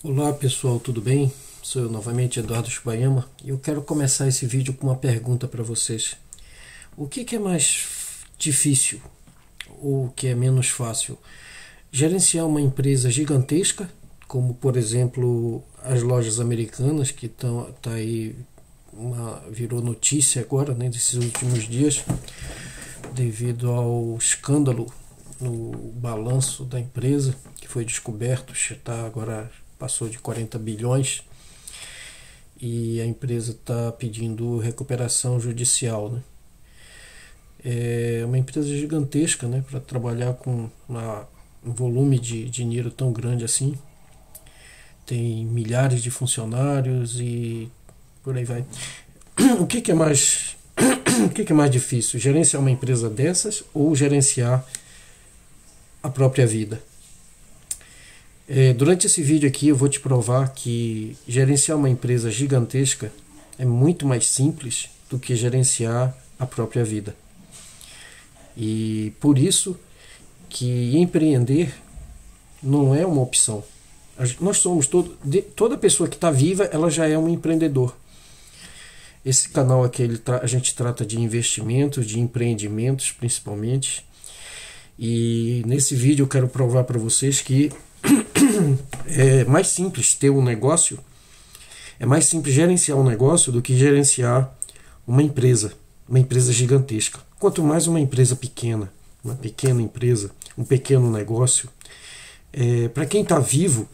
Olá pessoal, tudo bem? Sou eu novamente, Eduardo Shbayama, e eu quero começar esse vídeo com uma pergunta para vocês. O que é mais difícil ou o que é menos fácil? Gerenciar uma empresa gigantesca, como por exemplo as lojas americanas, que tá aí, virou notícia agora, né, desses últimos dias, devido ao escândalo no balanço da empresa, que foi descoberto, agora passou de 40 bilhões e a empresa está pedindo recuperação judicial, né? É uma empresa gigantesca, né, para trabalhar com um volume de dinheiro tão grande assim. Tem milhares de funcionários e por aí vai. O que é mais o que é mais difícil? Gerenciar uma empresa dessas ou gerenciar a própria vida? Durante esse vídeo aqui eu vou te provar que gerenciar uma empresa gigantesca é muito mais simples do que gerenciar a própria vida. E por isso que empreender não é uma opção. Nós somos toda pessoa que está viva, ela já é um empreendedor. Esse canal aqui a gente trata de investimentos, de empreendimentos principalmente. E nesse vídeo eu quero provar para vocês que é mais simples ter um negócio, é mais simples gerenciar um negócio do que gerenciar uma empresa gigantesca. Quanto mais uma empresa pequena, uma pequena empresa, um pequeno negócio, para quem está vivo,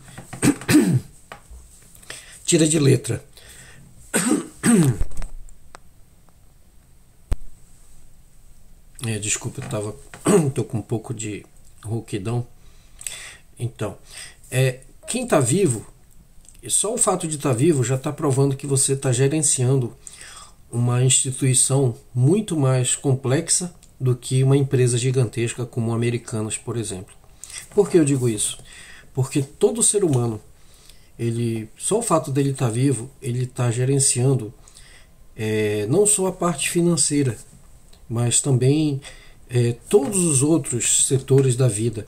tira de letra. Desculpa, tô com um pouco de rouquidão. Então, quem está vivo, só o fato de estar vivo já está provando que você está gerenciando uma instituição muito mais complexa do que uma empresa gigantesca como Americanas, por exemplo. Por que eu digo isso? Porque todo ser humano, só o fato dele estar vivo, ele está gerenciando não só a parte financeira, mas também todos os outros setores da vida,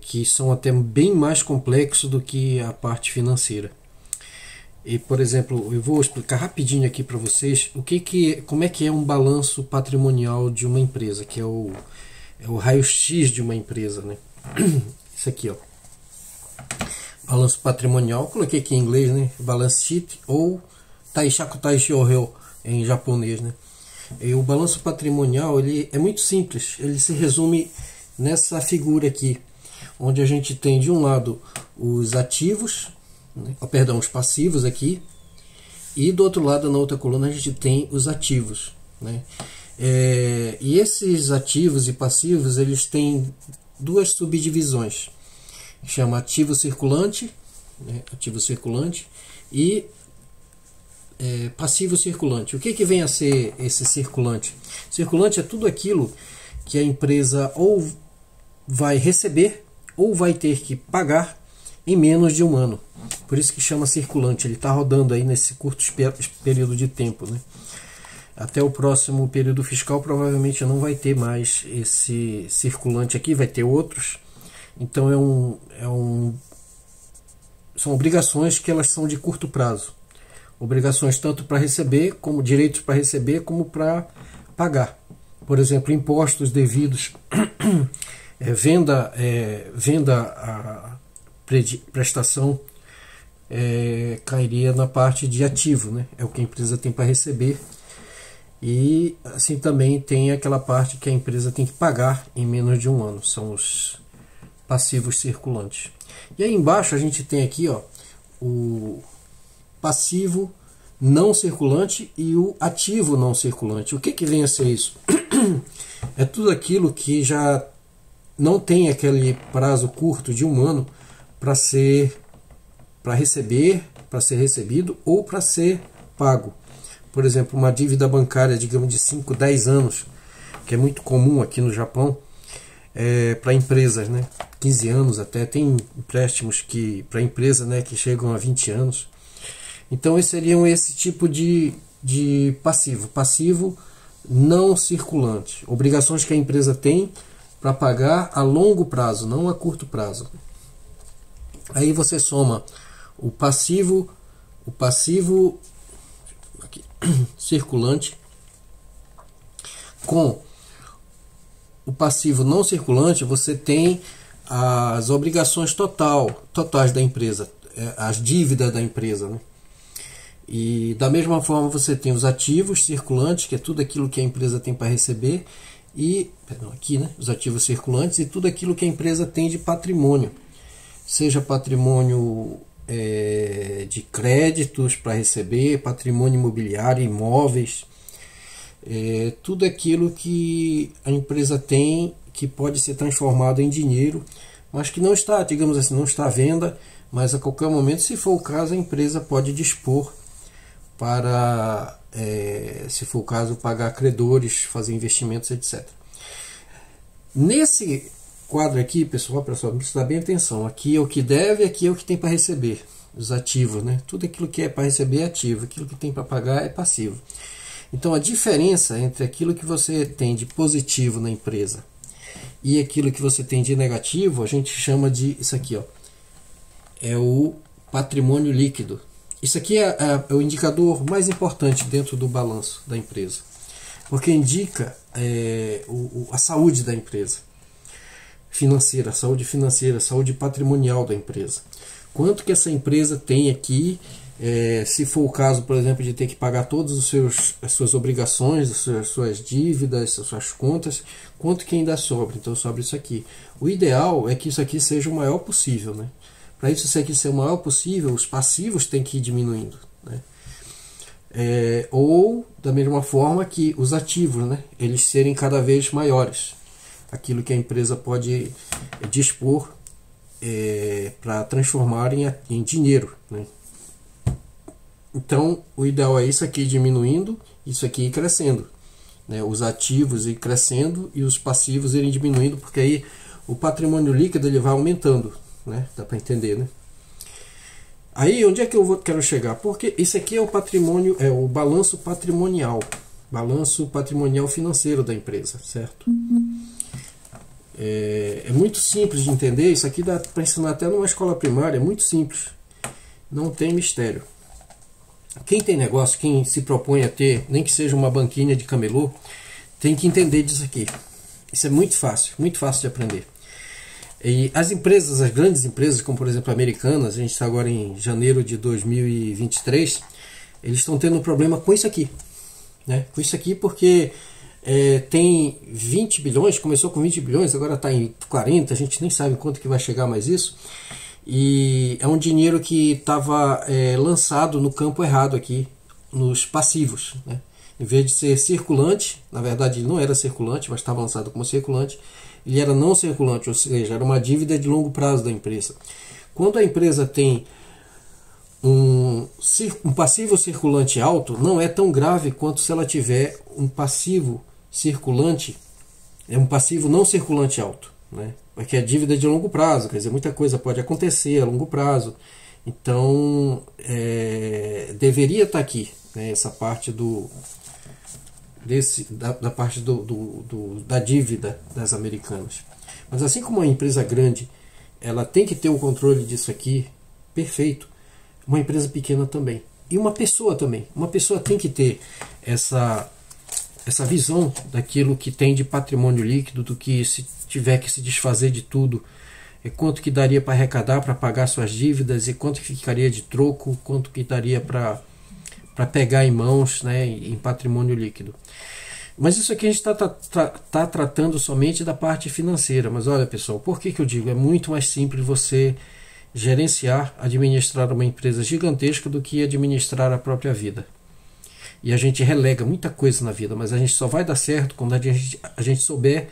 que são até bem mais complexos do que a parte financeira. E, por exemplo, eu vou explicar rapidinho aqui para vocês como é que é um balanço patrimonial de uma empresa, que é o raio-x de uma empresa, né? Isso aqui, ó. Balanço patrimonial, coloquei aqui em inglês, né? Balance sheet ou taishaku taishōryō em japonês, né? E o balanço patrimonial, ele é muito simples, ele se resume nessa figura aqui, onde a gente tem de um lado os ativos, né? Os passivos aqui, e do outro lado, na outra coluna, a gente tem os ativos, né? E esses ativos e passivos, eles têm duas subdivisões, chama ativo circulante, né? Ativo circulante e passivo circulante. O que vem a ser esse circulante? Circulante é tudo aquilo que a empresa ou vai receber ou vai ter que pagar em menos de um ano. Por isso que chama circulante. Ele está rodando aí nesse curto período de tempo, né? Até o próximo período fiscal provavelmente não vai ter mais esse circulante aqui, vai ter outros. Então são obrigações que elas são de curto prazo. Obrigações tanto para receber, como direitos para receber, como para pagar. Por exemplo, impostos devidos, venda a prestação cairia na parte de ativo, né? É o que a empresa tem para receber. E assim também tem aquela parte que a empresa tem que pagar em menos de um ano. São os passivos circulantes. E aí embaixo a gente tem aqui, ó, o passivo não circulante e o ativo não circulante. O que vem a ser isso? É tudo aquilo que já não tem aquele prazo curto de um ano para receber, para ser recebido ou para ser pago. Por exemplo, uma dívida bancária, digamos, de 5, 10 anos, que é muito comum aqui no Japão, para empresas, né? 15 anos até, tem empréstimos para empresa, né, que chegam a 20 anos. Então seriam esse tipo de passivo não circulante, obrigações que a empresa tem para pagar a longo prazo, não a curto prazo. Aí você soma o passivo aqui, circulante com o passivo não circulante, você tem as obrigações totais da empresa, as dívidas da empresa, né? E da mesma forma você tem os ativos circulantes, que é tudo aquilo que a empresa tem para receber, e os ativos circulantes e tudo aquilo que a empresa tem de patrimônio, seja patrimônio de créditos para receber, patrimônio imobiliário, imóveis, tudo aquilo que a empresa tem que pode ser transformado em dinheiro, mas que não está, digamos assim, não está à venda, mas a qualquer momento, se for o caso, a empresa pode dispor para, se for o caso, pagar credores, fazer investimentos, etc. Nesse quadro aqui, pessoal, prestar bem atenção. Aqui é o que deve, aqui é o que tem para receber, os ativos, né? Tudo aquilo que é para receber é ativo, aquilo que tem para pagar é passivo. Então a diferença entre aquilo que você tem de positivo na empresa e aquilo que você tem de negativo, a gente chama de isso aqui, ó, é o patrimônio líquido. Isso aqui é o indicador mais importante dentro do balanço da empresa, porque indica a saúde da empresa financeira, saúde patrimonial da empresa. Quanto que essa empresa tem aqui, se for o caso, por exemplo, de ter que pagar todas as suas obrigações, as suas dívidas, as suas contas, quanto que ainda sobra. Então sobra isso aqui. O ideal é que isso aqui seja o maior possível, né? Para isso aqui ser o maior possível, os passivos têm que ir diminuindo, né? Ou da mesma forma que os ativos, né? Eles serem cada vez maiores. Aquilo que a empresa pode dispor para transformar em dinheiro, né? Então o ideal é isso aqui diminuindo, isso aqui ir crescendo, né? Os ativos ir crescendo e os passivos irem diminuindo, porque aí o patrimônio líquido ele vai aumentando, né? Dá para entender, né? Aí onde é que quero chegar? Porque isso aqui é o patrimônio, é o balanço patrimonial financeiro da empresa, certo? É muito simples de entender. Isso aqui dá para ensinar até numa escola primária, é muito simples, não tem mistério. Quem tem negócio, quem se propõe a ter, nem que seja uma banquinha de camelô, tem que entender disso aqui. Isso é muito fácil de aprender. E as empresas, as grandes empresas, como por exemplo Americanas, a gente está agora em janeiro de 2023, eles estão tendo um problema com isso aqui, né? Com isso aqui porque tem 20 bilhões, começou com 20 bilhões, agora está em 40, a gente nem sabe quanto que vai chegar mais isso. E é um dinheiro que estava lançado no campo errado aqui, nos passivos, né? Em vez de ser circulante, na verdade ele não era circulante, mas estava lançado como circulante, ele era não circulante, ou seja, era uma dívida de longo prazo da empresa. Quando a empresa tem um passivo circulante alto, não é tão grave quanto se ela tiver um passivo circulante, um passivo não circulante alto, né? Porque é dívida de longo prazo, quer dizer, muita coisa pode acontecer a longo prazo. Então, deveria estar aqui, né, essa parte da parte da dívida das Americanas. Mas assim como uma empresa grande, ela tem que ter o controle disso aqui perfeito, uma empresa pequena também. E uma pessoa também. Uma pessoa tem que ter essa visão daquilo que tem de patrimônio líquido, do que se tiver que se desfazer de tudo, quanto que daria para arrecadar, para pagar suas dívidas, e quanto que ficaria de troco, quanto que daria para pegar em mãos, né, em patrimônio líquido. Mas isso aqui a gente está tratando somente da parte financeira. Mas olha, pessoal, por que eu digo? É muito mais simples você gerenciar, administrar uma empresa gigantesca do que administrar a própria vida. E a gente relega muita coisa na vida, mas a gente só vai dar certo quando a gente souber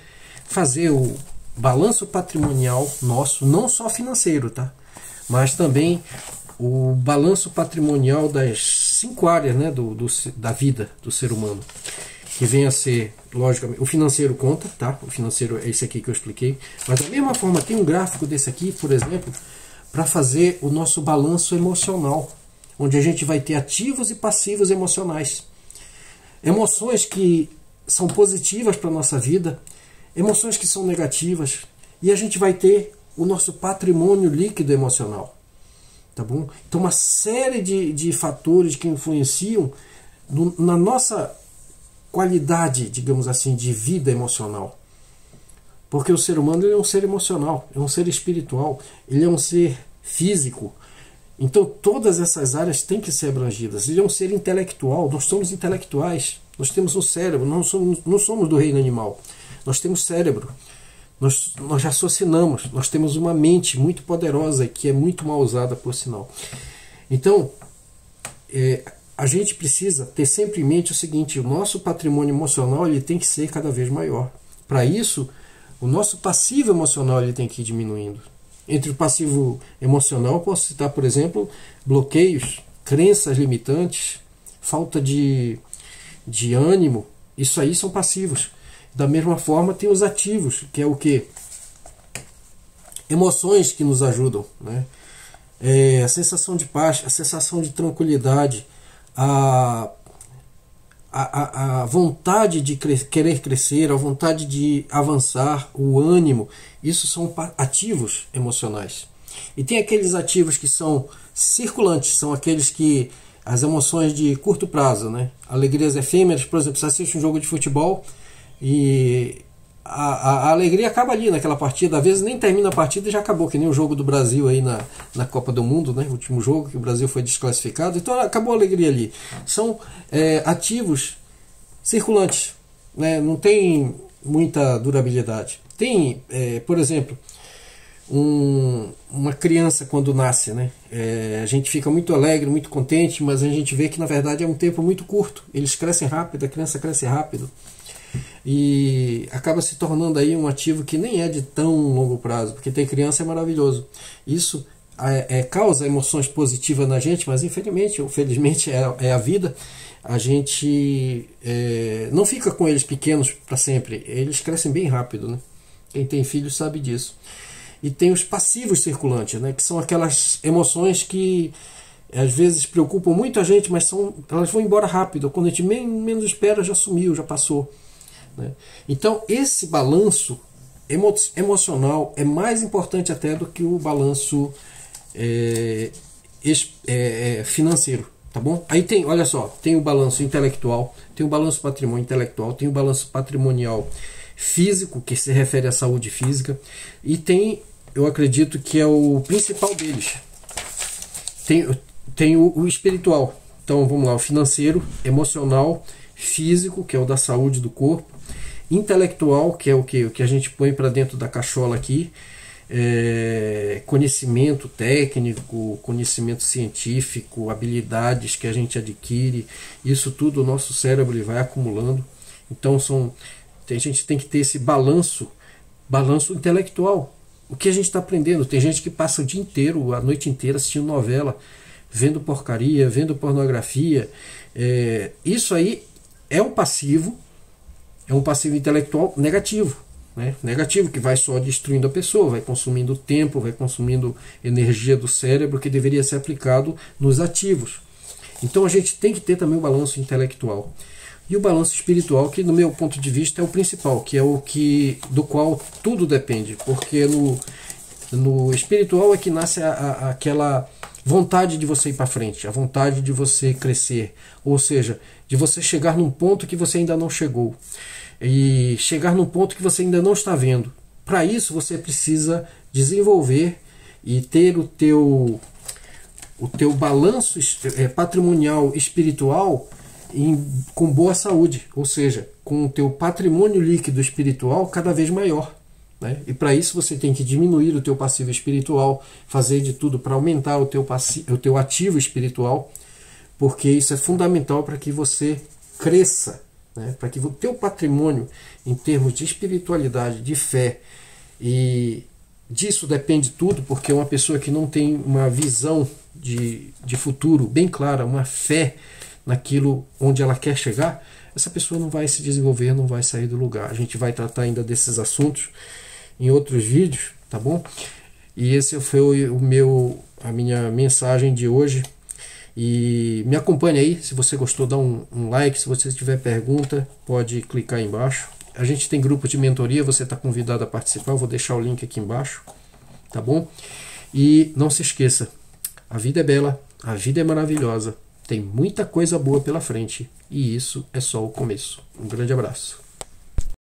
fazer o balanço patrimonial nosso, não só financeiro, tá? Mas também o balanço patrimonial das 5 áreas, né, da vida do ser humano, que vem a ser, logicamente, o financeiro conta, tá? O financeiro é esse aqui que eu expliquei, mas da mesma forma tem um gráfico desse aqui, por exemplo, para fazer o nosso balanço emocional, onde a gente vai ter ativos e passivos emocionais. Emoções que são positivas para a nossa vida, emoções que são negativas, e a gente vai ter o nosso patrimônio líquido emocional. Tá bom? Então, uma série de fatores que influenciam na nossa qualidade, digamos assim, de vida emocional. Porque o ser humano ele é um ser emocional, é um ser espiritual, ele é um ser físico. Então todas essas áreas têm que ser abrangidas. Ele é um ser intelectual, nós somos intelectuais, nós temos um cérebro, não somos do reino animal. Nós temos cérebro, nós raciocinamos, nós temos uma mente muito poderosa que é muito mal usada, por sinal. Então, a gente precisa ter sempre em mente o seguinte: o nosso patrimônio emocional ele tem que ser cada vez maior. Para isso, o nosso passivo emocional ele tem que ir diminuindo. Entre o passivo emocional, eu posso citar, por exemplo, bloqueios, crenças limitantes, falta de ânimo. Isso aí são passivos. Da mesma forma, tem os ativos, que é o quê? Emoções que nos ajudam, né? A sensação de paz, a sensação de tranquilidade, a vontade de querer crescer, a vontade de avançar, o ânimo, isso são ativos emocionais. E tem aqueles ativos que são circulantes, são aqueles que as emoções de curto prazo, né? Alegrias efêmeras, por exemplo, você assiste um jogo de futebol e a alegria acaba ali naquela partida, às vezes nem termina a partida e já acabou, que nem o jogo do Brasil aí na Copa do Mundo, né? O último jogo que o Brasil foi desclassificado, então acabou a alegria ali. São ativos circulantes, né? Não tem muita durabilidade. Tem, por exemplo, uma criança quando nasce, né? A gente fica muito alegre, muito contente, mas a gente vê que na verdade é um tempo muito curto. Eles crescem rápido, a criança cresce rápido e acaba se tornando aí um ativo que nem é de tão longo prazo, porque ter criança é maravilhoso. Isso causa emoções positivas na gente, mas infelizmente ou felizmente é a vida. A gente não fica com eles pequenos para sempre, eles crescem bem rápido, né? Quem tem filhos sabe disso. E tem os passivos circulantes, né? Que são aquelas emoções que às vezes preocupam muito a gente, mas elas vão embora rápido. Quando a gente menos espera, já sumiu, já passou, né? Então esse balanço emocional é mais importante até do que o balanço financeiro, tá bom? Aí tem, olha só, tem o balanço intelectual, tem o balanço patrimônio intelectual, tem o balanço patrimonial físico, que se refere à saúde física, e tem, eu acredito que é o principal deles, tem o espiritual. Então vamos lá: o financeiro, emocional, físico, que é o da saúde do corpo, intelectual, que é o que a gente põe para dentro da cachola aqui, conhecimento técnico, conhecimento científico, habilidades que a gente adquire, isso tudo o nosso cérebro ele vai acumulando. Então a gente tem que ter esse balanço intelectual. O que a gente está aprendendo? Tem gente que passa o dia inteiro, a noite inteira assistindo novela, vendo porcaria, vendo pornografia. Isso aí é um passivo intelectual negativo, né? Negativo, que vai só destruindo a pessoa, vai consumindo tempo, vai consumindo energia do cérebro que deveria ser aplicado nos ativos. Então a gente tem que ter também o balanço intelectual. E o balanço espiritual, que no meu ponto de vista é o principal, que é o do qual tudo depende, porque no espiritual é que nasce aquela vontade de você ir para frente, a vontade de você crescer, ou seja, de você chegar num ponto que você ainda não chegou, e chegar num ponto que você ainda não está vendo. Para isso você precisa desenvolver e ter o teu balanço patrimonial espiritual com boa saúde, ou seja, com o teu patrimônio líquido espiritual cada vez maior, né? E para isso você tem que diminuir o teu passivo espiritual, fazer de tudo para aumentar o teu ativo espiritual, porque isso é fundamental para que você cresça, né? Para que o teu patrimônio em termos de espiritualidade, de fé, e disso depende tudo, porque uma pessoa que não tem uma visão de futuro bem clara, uma fé naquilo onde ela quer chegar, essa pessoa não vai se desenvolver, não vai sair do lugar. A gente vai tratar ainda desses assuntos em outros vídeos, tá bom? E esse foi a minha mensagem de hoje. E me acompanhe aí, se você gostou, dá um like. Se você tiver pergunta, pode clicar aí embaixo. A gente tem grupo de mentoria, você está convidado a participar, eu vou deixar o link aqui embaixo, tá bom? E não se esqueça, a vida é bela, a vida é maravilhosa, tem muita coisa boa pela frente e isso é só o começo. Um grande abraço.